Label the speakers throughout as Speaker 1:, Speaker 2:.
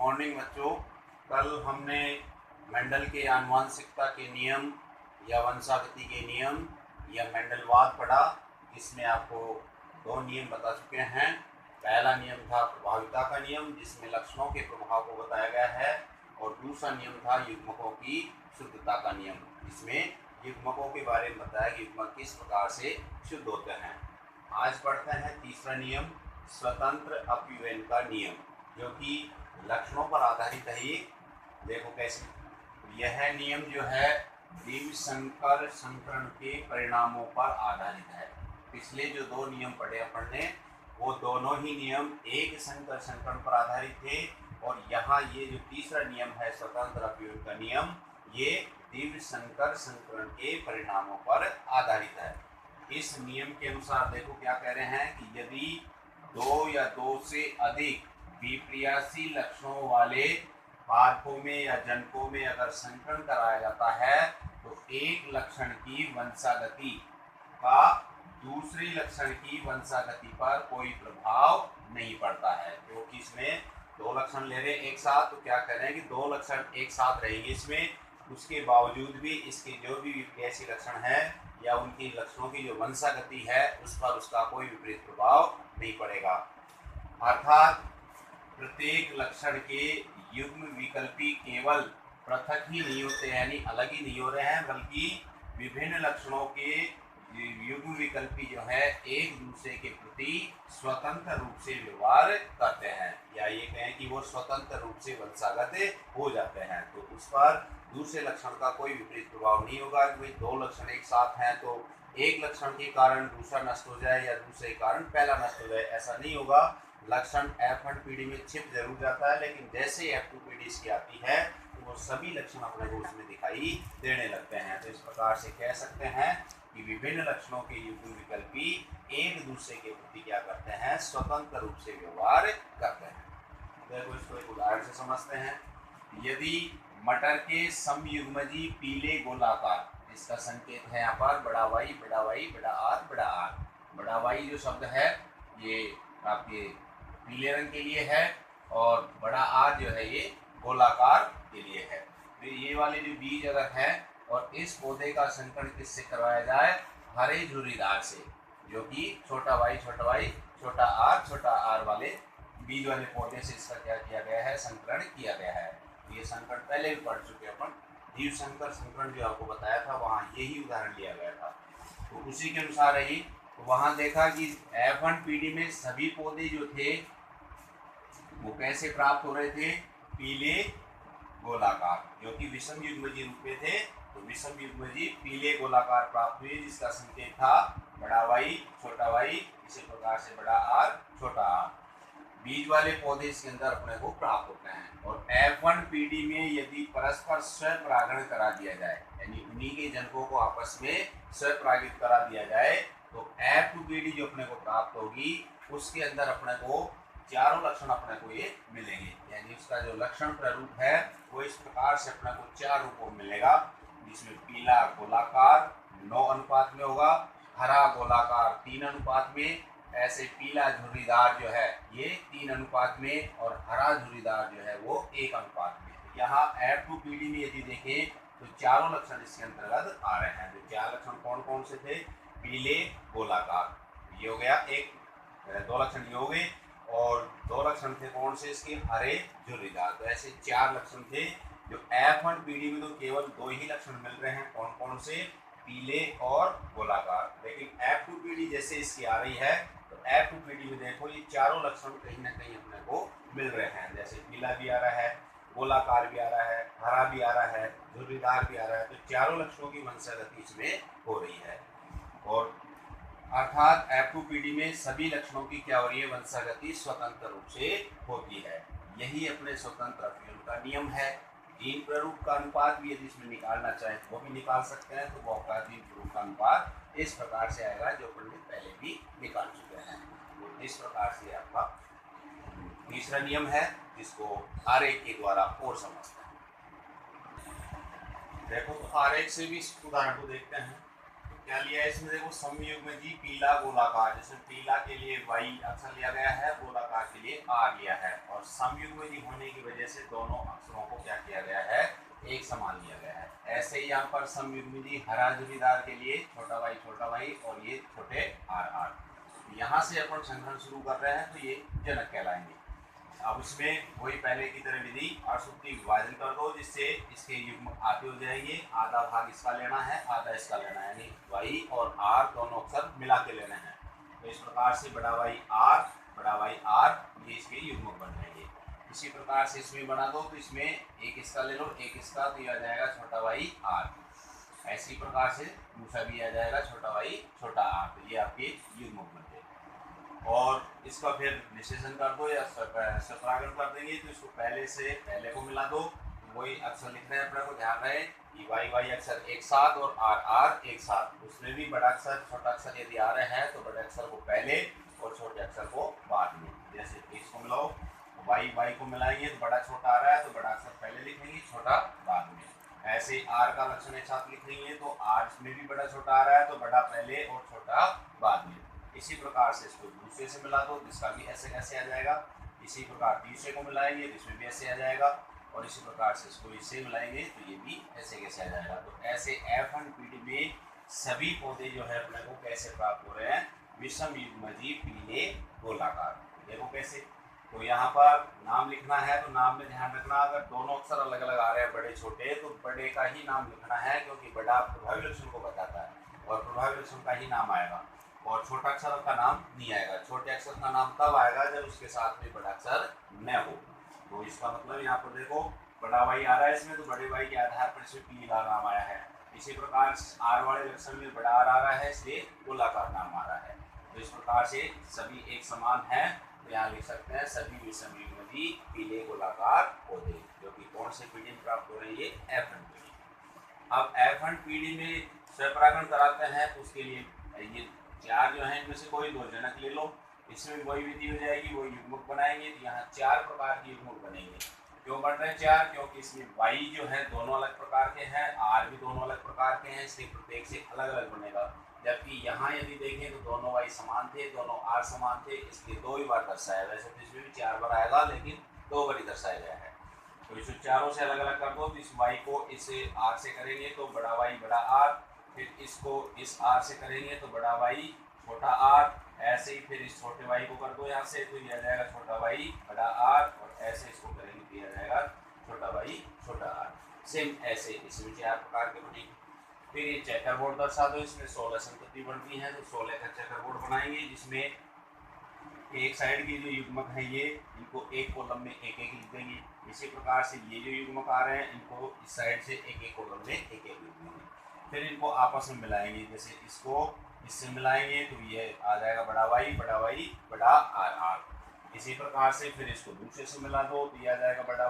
Speaker 1: Morning बच्चों, कल हमने मेंडल के आनुवंशिकता के नियम या वंशागति के नियम या मेंडलवाद पढ़ा। इसमें आपको दो नियम बता चुके हैं। पहला नियम था प्रभाविता का नियम, जिसमें लक्षणों के प्रभाव को बताया गया है, और दूसरा नियम था युग्मकों की शुद्धता का नियम, जिसमें युग्मकों के बारे में बताया कि युग्मक किस प्रकार से शुद्ध होते हैं। आज पढ़ते हैं तीसरा नियम, स्वतंत्र अपव्ययन का नियम, जो कि लक्षणों पर आधारित है। ये देखो कैसे, यह नियम जो है द्विसंकर संकरण के परिणामों पर आधारित है। पिछले जो दो नियम पढ़े अपन ने, वो दोनों ही नियम एक संकर संकरण पर आधारित थे, और यहाँ ये जो तीसरा नियम है स्वतंत्र अपव्यय का नियम, ये द्विसंकर संकरण के परिणामों पर आधारित है। इस नियम के अनुसार देखो क्या कह रहे हैं कि यदि दो या दो से अधिक विपर्यासी लक्षणों वाले पादपों में या जनकों में अगर संकरण कराया जाता है, तो एक लक्षण की वंशागति का दूसरे लक्षण की वंशागति पर कोई प्रभाव नहीं पड़ता है। क्योंकि इसमें दो लक्षण ले रहे एक साथ, तो क्या कह रहे हैं कि दो लक्षण एक साथ रहेंगे इसमें, उसके बावजूद भी इसके जो भी विपर्यासी लक्षण है या उनकी लक्षणों की जो वंशागति है, उस पर उसका कोई विपरीत प्रभाव नहीं पड़ेगा। अर्थात प्रत्येक लक्षण के युग्म विकल्पी केवल पृथक ही नहीं होते, यानी अलग ही नहीं हो रहे हैं, बल्कि विभिन्न लक्षणों के युग्म विकल्पी जो है एक दूसरे के प्रति स्वतंत्र रूप से व्यवहार करते हैं, या ये कहें कि वो स्वतंत्र रूप से वंशागत हो जाते हैं। तो उस पर दूसरे लक्षण का कोई विपरीत प्रभाव नहीं होगा कि भाई दो लक्षण एक साथ हैं तो एक लक्षण के कारण दूसरा नष्ट हो जाए या दूसरे के कारण पहला नष्ट हो जाए, ऐसा नहीं होगा। लक्षण F1 पीढ़ी में छिप जरूर जाता है, लेकिन जैसे F2 पीढ़ी इसकी आती है तो वो सभी लक्षण अपने को उसमें दिखाई देने लगते हैं। तो इस प्रकार से कह सकते हैं कि विभिन्न लक्षणों के युग्म विकल्पी एक दूसरे के प्रति क्या करते हैं, स्वतंत्र रूप से व्यवहार करते हैं। देखो इसको एक उदाहरण से समझते हैं। यदि मटर के समयुग्मजी पीले गोलाकार, इसका संकेत है यहाँ पर बड़ा वाई बड़ा वाई बड़ा आर बड़ा आर। बड़ा वाई जो शब्द है ये आपके पीले रंग के लिए है, और बड़ा आर जो है ये गोलाकार के लिए है। तो ये वाले जो बीज अगर है, और इस पौधे का संकरण किससे करवाया जाए, हरे झुर्रीदार से, जो कि छोटा वाई छोटा आर वाले बीज वाले पौधे से इसका क्या किया गया है, संकरण किया गया है। तो ये संकरण पहले भी पढ़ चुके अपन, द्विसंकर संकरण जो आपको बताया था वहाँ यही उदाहरण लिया गया था। तो उसी के अनुसार ही तो वहाँ देखा कि F1 पीढ़ी में सभी पौधे जो थे वो कैसे प्राप्त हो रहे थे, पीले गोलाकार, जो कि विषम युग्मजी रूप में थे। तो विषम युग्मजी पीले गोलाकार प्राप्त हुए, जिसका संकेत था बड़ा वाई छोटा वाई, इसी प्रकार से बड़ा आर छोटा आर। बीज वाले पौधे इसके अंदर अपने को प्राप्त होते हैं। और F1 पीढ़ी में यदि परस्पर स्वपरागण करा दिया जाए, यानी उन्हीं के जनकों को आपस में स्वपरागित करा दिया जाए, तो F2 पीढ़ी जो अपने को प्राप्त होगी, उसके अंदर अपने को चारों लक्षण अपने को ये मिलेंगे। यानी उसका जो लक्षण प्रारूप है वो इस प्रकार से अपने को चार रूपों में मिलेगा, जिसमें पीला गोलाकार 9 अनुपात में होगा, हरा गोलाकार 3 अनुपात में, ऐसे पीला झुर्रीदार जो है ये 3 अनुपात में, और हरा झुर्रीदार जो है वो 1 अनुपात में। यहाँ F2 पीढ़ी में यदि देखें तो चारों लक्षण इसके अंतर्गत आ रहे हैं। तो चार लक्षण कौन कौन से थे, पीले गोलाकार ये हो गया एक, दो लक्षण ये हो गए, और दो लक्षण थे कौन से इसके, हरे झुर्रीदार। तो ऐसे चार लक्षण थे। जो F1 पीढ़ी में तो केवल दो ही लक्षण मिल रहे हैं, कौन कौन से, पीले और गोलाकार। लेकिन F2 पीढ़ी जैसे इसकी आ रही है, तो F2 पीढ़ी में देखो ये चारों लक्षण कहीं ना कहीं अपने को मिल रहे हैं। जैसे पीला भी आ रहा है, गोलाकार भी आ रहा है, हरा भी आ रहा है, झुर्रीदार भी आ रहा है। तो चारों लक्षणों की वंशागति इसमें हो रही है। और अर्थात F2 पीढ़ी में सभी लक्षणों की क्या हो रही है, वंशागति स्वतंत्र रूप से होती है। यही अपने स्वतंत्र अपव्यय का नियम है। जीन प्रारूप का अनुपात भी यदि इसमें निकालना चाहे तो वो भी निकाल सकते हैं। तो वो आपका जीन प्रारूप का अनुपात इस प्रकार से आएगा, जो अपन ने पहले भी निकाल चुके हैं। तो इस प्रकार से आपका तीसरा नियम है, जिसको आरेख के द्वारा और समझते हैं। देखो तो आरेख से भी इस उदाहरण को देखते हैं। क्या लिया है इसमें, देखो समयुग्मजी पीला गोलाकार, जैसे पीला के लिए वाई अक्षर लिया गया है, गोलाकार के लिए आर लिया है, और समयुग्मजी होने की वजह से दोनों अक्षरों को क्या किया गया है, एक समान लिया गया है। ऐसे ही यहाँ पर समयुग्मजी हरा जोड़ीदार के लिए छोटा वाई और ये छोटे आर आर। यहाँ से अपन संग्रहण शुरू कर रहे हैं तो ये जनक कहलाएंगे। अब इसमें वही पहले की तरह विधि अशुद्धि विभाजन कर दो, जिससे इसके युग्म आते हो जाएंगे। आधा भाग इसका लेना है, आधा इसका लेना है, यानी वाई और आर दोनों अक्षर मिला के लेने हैं। तो इस प्रकार से बड़ा वाई आर ये इसके युग्म बन जाएंगे। इसी प्रकार से इसमें बना दो, तो इसमें एक इसका ले लो, एक इसका, तो यह आ जाएगा छोटा वाई आर। ऐसी प्रकार से दूसरा भी आ जाएगा छोटा वाई छोटा आर। तो ये आपके युग्म बन जाएगा। और इसका फिर निषेधन कर दो या सत्रागण कर देंगे, तो इसको पहले को मिला दो। वही अक्षर लिख रहे हैं, अपने को ध्यान रहे कि वाई अक्षर एक साथ और आर एक साथ। उसमें भी बड़ा अक्षर छोटा अक्षर यदि आ रहे हैं तो बड़े अक्षर को पहले और छोटे अक्षर को बाद में। जैसे इसको मिलाओ, वाई को मिलाएंगे तो बड़ा छोटा आ रहा है तो बड़ा अक्षर पहले लिखेंगे, छोटा बाद में। ऐसे आर का लक्षण एक साथ लिखेंगे तो आर में भी बड़ा छोटा आ रहा है तो बड़ा पहले और छोटा बाद में। इसी प्रकार से इसको दूसरे से मिला दो, जिसका भी ऐसे कैसे आ जाएगा। इसी प्रकार तीसरे को मिलाएंगे तो इसमें भी ऐसे आ जाएगा, और इसी प्रकार से इसको इससे मिलाएंगे तो ये भी ऐसे कैसे आ जाएगा। तो ऐसे F1 पीढ़ी में सभी पौधे जो है अपने को कैसे प्राप्त हो रहे हैं, विषम युग्मजी पीले गोलाकार। देखो कैसे, तो यहाँ पर नाम लिखना है तो नाम में ध्यान रखना, अगर दोनों अक्षर अलग अलग आ रहे हैं बड़े छोटे, तो बड़े का ही नाम लिखना है, क्योंकि बड़ा प्रभावी लक्षण को बताता है और प्रभावी लक्षण का ही नाम आएगा, और छोटा अक्षर का नाम नहीं आएगा। छोटे अक्षर का नाम तब आएगा जब उसके साथ में बड़ा अक्षर न हो। तो इसका मतलब यहाँ पर देखो बड़ा वाई आ रहा है इसमें, तो बड़े वाई के आधार पर इसमें पीला नाम आया है। इसी प्रकार आर वाले लक्षण में बड़ा आर आ रहा है, इसलिए गोलाकार नाम आ रहा है। तो इस प्रकार से सभी एक समान है, तो यहाँ लिख सकते हैं सभी विषम युग्मजी पीले गोलाकार पौधे, जो कि कौन से पीढ़ी में प्राप्त हो रही है, F1 पीढ़ी। अब F1 पीढ़ी में स्वपरागण कराते हैं, उसके लिए ये चार जो है इनमें से कोई दो जनक ले लो, इसमें वही विधि हो जाएगी, वही युग्मक बनाएंगे। तो यहाँ चार प्रकार के युग्मक बनेंगे। क्यों बन रहे हैं चार, क्योंकि इसमें वाई जो है दोनों अलग प्रकार के हैं, आर भी दोनों अलग प्रकार के हैं, इसलिए प्रत्येक से अलग अलग बनेगा। जबकि यहाँ यदि देखें तो दोनों वाई समान थे, दोनों आर समान थे, इसलिए दो ही बार दर्शाया। वैसे तो इसमें भी चार बार आएगा, लेकिन दो बार ही दर्शाया गया है। तो इस चारों से अलग अलग कर दो। तो इस वाई को इस आर से करेंगे तो बड़ा वाई बड़ा आर, फिर इसको इस आर से करेंगे तो बड़ा वाई छोटा आर, ऐसे ही फिर इस छोटे वाई को कर दो यहाँ से, तो ये आ जाएगा छोटा वाई बड़ा आर, और ऐसे इसको करेंगे तो ये आ जाएगा छोटा वाई छोटा आर। सेम ऐसे इसमें चार प्रकार के बनेंगे। फिर ये चेकर बोर्ड दर्शा दो, इसमें 16 संतति बनती है, तो 16 का चेकर बोर्ड बनाएंगे, जिसमें एक साइड की जो युग्मक है ये इनको एक कॉलम में एक एक लिख देंगे। इसी प्रकार से ये जो युग्मक आ रहे हैं इनको इस साइड से एक एक कॉलम में एक एक लिख देंगे। फिर इनको आपस में मिलाएंगे, जैसे इसको इससे मिलाएंगे तो ये आ जाएगा बड़ा वाई बड़ा आर आर। इसी प्रकार से फिर इसको दूसरे से मिला दो तो ये आ जाएगा बड़ा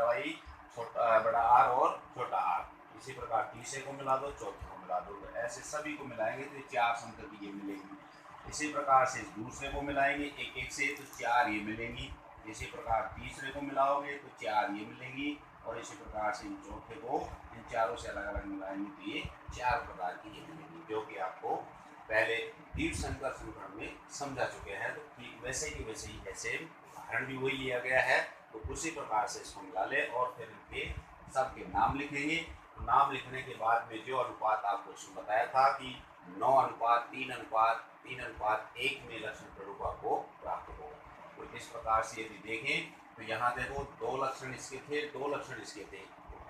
Speaker 1: वाई छोटा बड़ा आर और छोटा आर। इसी प्रकार तीसरे को मिला दो, चौथे को मिला दो, तो ऐसे सभी को मिलाएंगे तो चार संतति ये मिलेगी। इसी प्रकार से दूसरे को मिलाएंगे एक एक से तो चार ये मिलेंगी। इसी प्रकार तीसरे को मिलाओगे तो चार ये मिलेंगी, और इसी प्रकार से इन चौथे को इन चारों से अलग अलग मिलाएंगे तो ये चार प्रकार की ये मिलेंगी, जो कि आपको पहले दीर्घ संकर संकरण में समझा चुके हैं। तो ठीक वैसे ही है, सेम उदाहरण भी वही लिया गया है, तो उसी प्रकार से इसको मिला ले और फिर इनके सबके नाम लिखेंगे। तो नाम लिखने के बाद में जो अनुपात आपको इसमें बताया था कि 9:3:1 में लक्षण प्ररूप आपको प्राप्त होगा। तो इस प्रकार से यदि देखें तो यहाँ देखो दो लक्षण इसके थे, दो लक्षण इसके थे।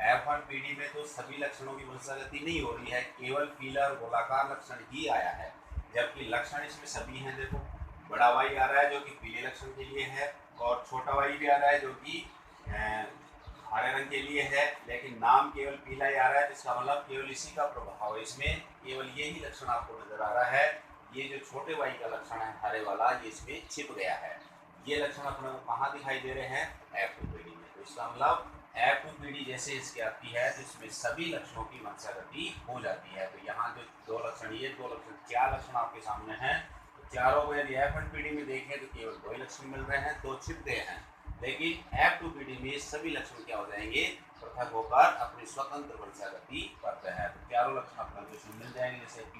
Speaker 1: F1 पीढ़ी में तो सभी लक्षणों की वंशागति नहीं हो रही है, केवल पीला और गोलाकार लक्षण ही आया है, जबकि लक्षण इसमें सभी हैं। देखो बड़ा वाई आ रहा है जो कि पीले लक्षण के लिए है, और छोटा वाई भी आ रहा है जो कि हरे रंग के लिए है, लेकिन नाम केवल पीला ही आ रहा है, जिसका मतलब केवल इसी का प्रभाव है। इसमें केवल यही लक्षण आपको नजर आ रहा है। ये जो छोटे वाई का लक्षण है हरे वाला, ये इसमें छिप गया है। ये लक्षण अपने को कहाँ दिखाई दे रहे हैं, F2 पीढ़ी में। तो इसका मतलब F2 पीढ़ी जैसे इसकी आती है तो इसमें सभी लक्षणों की वंशागति हो जाती है। तो यहाँ जो दो लक्षण, ये दो लक्षण, चार लक्षण आपके सामने हैं, तो चारों को यदि F1 पीढ़ी में देखें तो केवल दो ही लक्षण मिल रहे हैं, दो छिप गए हैं। लेकिन F2 पीढ़ी में सभी लक्षण क्या हो जाएंगे, पृथक होकर अपनी स्वतंत्र वंशागति करते हैं। तो चारों लक्षण अपने को इसमें मिल जाएंगे, जैसे P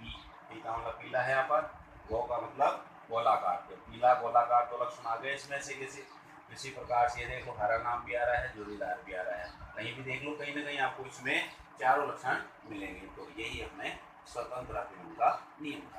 Speaker 1: पी का मतलब पीला है यहाँ पर, गो का मतलब गोलाकार, तो पीला गोलाकार दो लक्षण आ गए इसमें से। इसी प्रकार से देखो हरा नाम भी आ रहा है, जोड़ीदार भी आ रहा है, कहीं भी देख लो कहीं ना कहीं आपको इसमें चारों लक्षण मिलेंगे। तो यही हमें स्वतंत्र अभिनव का नियम था।